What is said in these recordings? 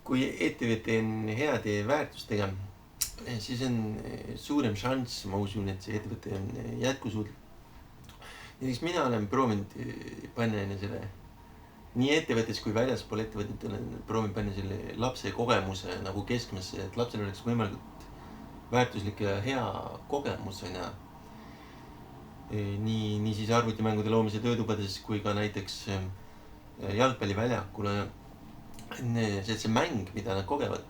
kui ettevõte on heade väärtustega, siis on suurem šanss, ma usun, et see ettevõte on jätkusuutlik. Näiteks mina olen proovinud panna selle nii ettevõttes kui väljaspool ettevõtet olen proovinud panna selle lapse kogemuse nagu keskmesse, et lapsel oleks võimalikult väärtuslik ja hea kogemus. Nii siis arvutimängude loomise töötubades kui ka näiteks jalgpalliväljakul. See mäng, mida nad kogevad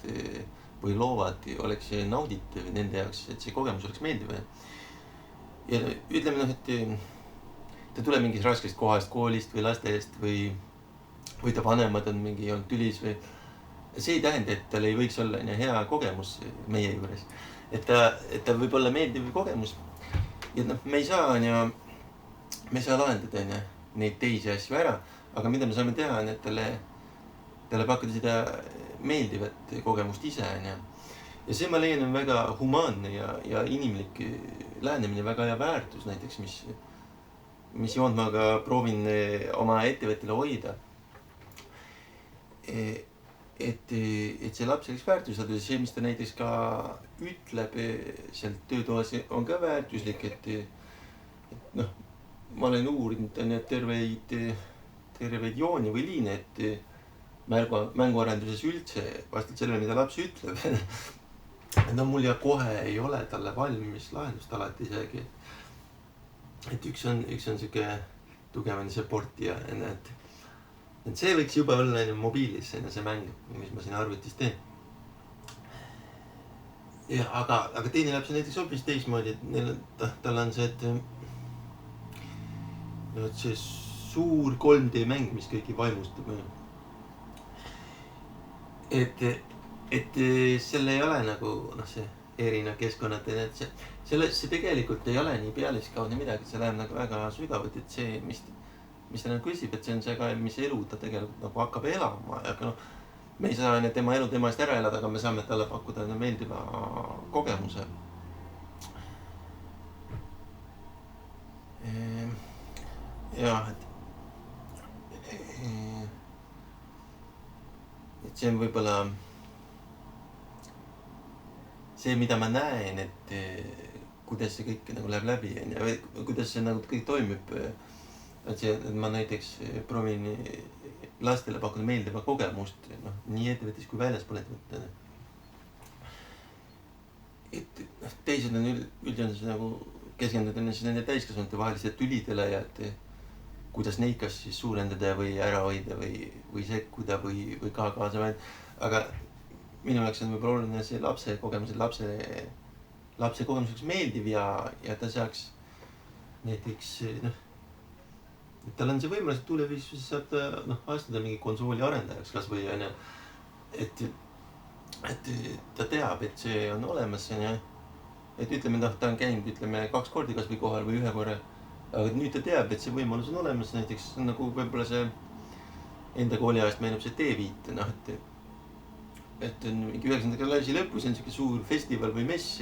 või loovad, oleks nauditav nende jaoks, et see kogemus oleks meeldiv. Ja ütleme, et ta tuleb mingist raskest kohast, koolist või lasteest või ta vanemad on mingi olnud tülis või see ei tähenda, et tal ei võiks olla hea kogemus meie juures. Et ta võib olla meeldiv kogemus. Ja me ei saa lahendada neid teisi asju ära, aga mida me saame teha, on, et talle pakkuda seda meeldivat kogemust ise. Ja see ma leian on väga humaanne ja inimlik lähenemine, väga hea väärtus näiteks, mis joont ma ka proovin oma ettevõttele hoida. Et see laps oleks väärtustatud ja see, mis ta näiteks ka ütleb sealt töötoas, on ka väärtuslik, et ma olen uurinud terveid jooni või liine, et mänguarenduses üldse vastavalt sellele, mida laps ütleb. Mul ja kohe ei ole talle valmis lahendust alati isegi. Et üks on siuke tugevan supportija, et see võiks juba olla mobiilis, see mäng, mis ma siin arvutis teen. Ja, aga teine laps on näiteks hoopis teismoodi, et tal on see, et see suur 3D mäng, mis kõiki vaimustab. Et selle ei ole nagu see erinev keskkonnad, et see tegelikult ei ole nii pealiskaudne midagi, see läheb nagu väga sügavalt, et see, mis ta küsib, et see on see ka, mis elu ta tegelikult nagu hakkab elama, aga me ei saa tema elu temast ära elada, aga me saame talle pakkuda meeldiva kogemuse. Jah, et see on võib-olla see, mida ma näen, et kuidas see kõik nagu läheb läbi ja kuidas see nagu kõik toimib. Et ma näiteks proovin lastele pakkuda meeldiva kogemust nii ettevõttes kui väljaspool ettevõtte. Et teised on üldjoontes nagu keskenduda nende täiskasvanute vaheliste tülidele ja et kuidas neid kas siis suurendada või ära hoida või sekkuda või ka kaasa vaid. Aga minu jaoks on võib-olla oluline see lapse kogemus, et lapse kogemus oleks meeldiv ja ta saaks näiteks, et tal on see võimalus, et tulevikus saab ta astuda mingi konsooli arendajaks kas või, et ta teab, et see on olemas, et ütleme, ta on käinud, 2 kordi kas või kohal või 1 korra, aga nüüd ta teab, et see võimalus on olemas, näiteks nagu võib-olla see enda kooliajast meenub see T5, et on mingi 9. klassi lõpus on siuke suur festival või mess,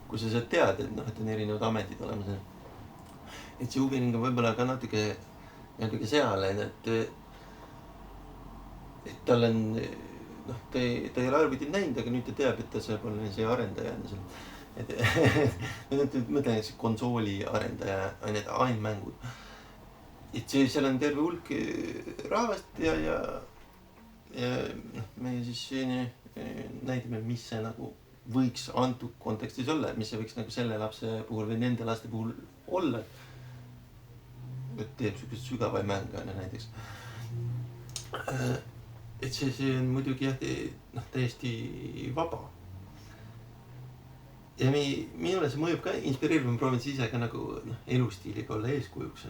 kus sa saad teada, et on erinevad ametid olemas. Et see huviring on võib-olla ka natuke seal, et tal on, ta ei ole arvutit näinud, aga nüüd ta teab, et ta saab olla see arendaja. Mõtlen, et see konsooli arendaja on need ainmängud. Et seal on terve hulk rahvast ja me siis näitame, mis see nagu võiks antud kontekstis olla, mis see võiks nagu selle lapse puhul või nende laste puhul olla. Et teeb sükest sügavaid mänge näiteks. Et see on muidugi täiesti vaba. Ja minule see mõjub ka inspireeriv, ma proovin ise ka nagu elustiiliga olla eeskujuks.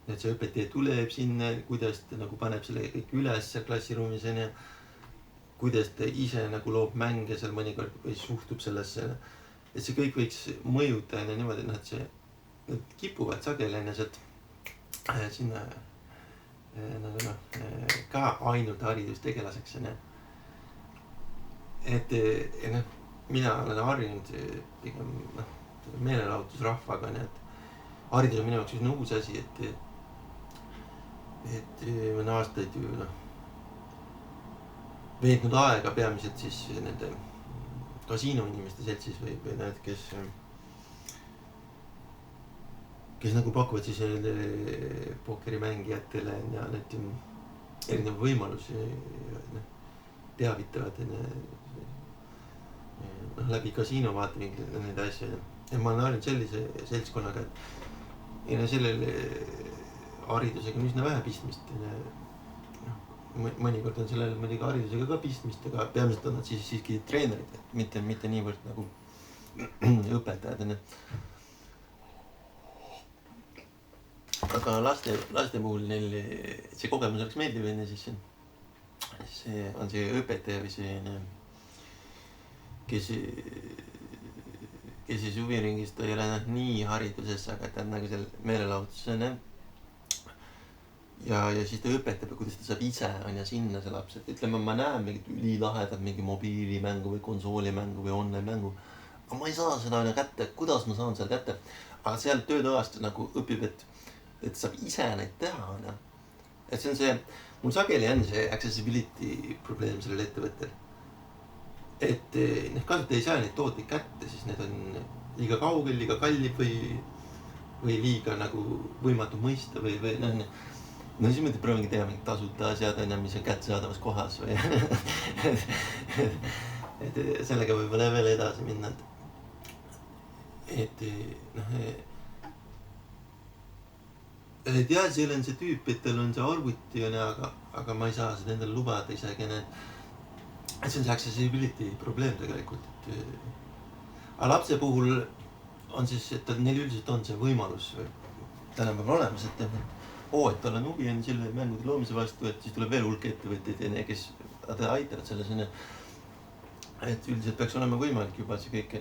Et see õpetaja tuleb sinna, kuidas ta nagu paneb selle kõik üles klassiruumis ja kuidas ta ise nagu loob mänge seal mõnikord või suhtub sellesse. Et see kõik võiks mõjuda niimoodi, et nad kipuvad sageli sealt sinna ka ainult haridustegelaseks. Et mina olen harjunud pigem meelelahutusrahvaga, et haridus on minu jaoks üks uus asi, et on aastaid ju veetnud aega peamiselt siis nende kasiinoinimeste seltsis või need, kes nagu pakuvad siis nende pokkerimängijatele ja need erinevaid võimalusi ja teavitavad läbi kasiino vaatevinklid ja neid asju. Ja ma olen harjunud sellise seltskonnaga, et sellel haridusega on üsna vähe pistmist. Mõnikord on sellel muidugi haridusega ka pistmist, aga peamiselt on nad siiski treenerid, mitte niivõrd nagu õpetajad. Aga laste puhul neil see kogemus oleks meeldiv enne, siis see on see õpetaja või see, kes siis huviringis ta ei ole nii hariduses, aga ta on nagu seal meelelahutusena. Ja siis ta õpetab, kuidas ta saab ise sinna see laps, et ütleme, ma näen mingit ülilahedalt mingi mobiilimängu või konsoolimängu või online-mängu, aga ma ei saa seda kätte, kuidas ma saan seda kätte. Aga seal töötoast nagu õpib, et saab ise neid teha. Et see on see, mul sageli on see accessibility probleem sellel ettevõttel. Et kasutaja ei saa neid tooteid kätte, siis need on liiga kaugel, liiga kallib või liiga nagu võimatu mõista või no siis mõtled proovingi teha mingid tasuta asjad, mis on kättesaadavas kohas või et sellega võib-olla veel edasi minna. Et jah, seal on see tüüp, et tal on see arvuti, aga ma ei saa seda endale lubada isegi. Et see on see accessibility probleem tegelikult. Aga lapse puhul on siis, et neil üldiselt on see võimalus tänapäeval olemas, et tal on huvi selle mängude loomise vastu, et siis tuleb veel hulk ettevõtteid, kes ta aitavad selles. Et üldiselt peaks olema võimalik juba see kõik.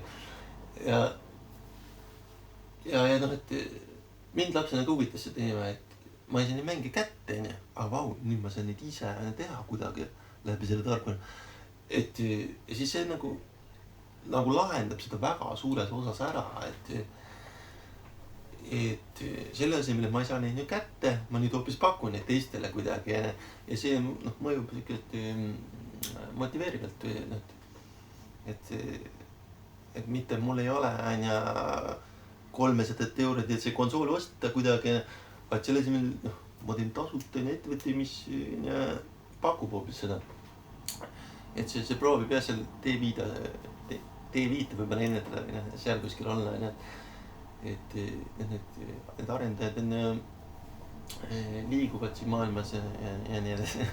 Ja et mind lapsena ka huvitas see teema, et ma ei saa neid mänge kätte, aga vau, nüüd ma saan neid ise teha kuidagi läbi selle tarkvara. Et siis see nagu lahendab seda väga suures osas ära, et selle asemel, et ma ei saa neid nüüd kätte, ma nüüd hoopis pakun neid teistele kuidagi ja see mõjub motiveerivalt, et mitte mul ei ole 300 €, et see konsool osta kuidagi, vaid selle asemel ma teen tasuta ettevõtte, mis pakub hoopis seda. Et see proovib jah seal D5 võib-olla ennetada või seal kuskil olla, et need arendajad liiguvad siin maailmas ja nii edasi.